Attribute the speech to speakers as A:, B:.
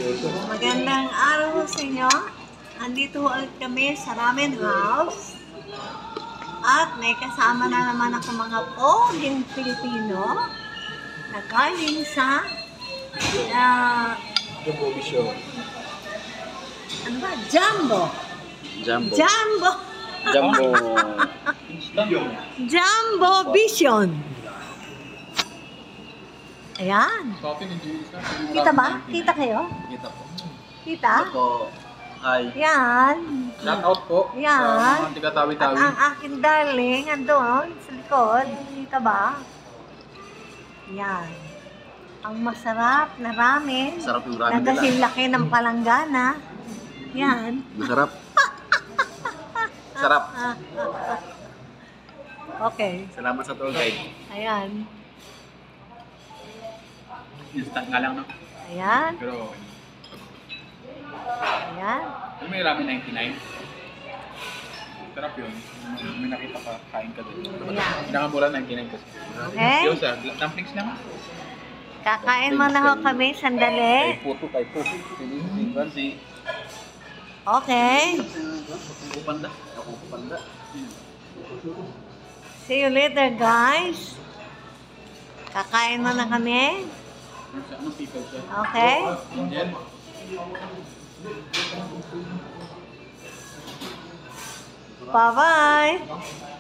A: Magandang araw sa inyo. Andito ulit kami sa Ramen House. At may kasama na naman ako mga poging Pilipino na galing sa
B: Jumbo Vision.
A: ano ba? Jumbo.
B: Jumbo.
A: Jumbo.
B: Jumbo.
A: Jumbo Vision. Ayan. Kita ba? Kita kayo?
B: Kita po.
A: Kita?
B: Ito po. Hi.
A: Yan.
B: Shout out po.
A: Yan.
B: Sa mga
A: At
B: tiga-tawi-tawi.
A: ang aking darling, andun sa likod. Kita ba? Yan. Ang masarap na ramen.
B: Sarap yung
A: Na
B: ramen
A: kasing
B: nila.
A: laki ng palanggana. Yan.
B: Masarap. Sarap.
A: Okay.
B: Salamat sa tour guide.
A: Ayan.
B: Instant nga lang, no?
A: Ayan.
B: Pero,
A: Ayan.
B: alam mo yung ramen 99? Sarap yun. May nakita ka, kain ka din.
A: Ayan.
B: Pinakamura 99 kasi.
A: Okay.
B: Yung sa dumplings lang.
A: Kakain muna ho kami.
B: Kay
A: Sandali.
B: puto, kay puto. Si
A: Okay.
B: Panda. Ako Panda.
A: See you later, guys. Kakain muna kami.
B: Anong people siya?
A: Okay.
B: Jen?
A: Bye-bye.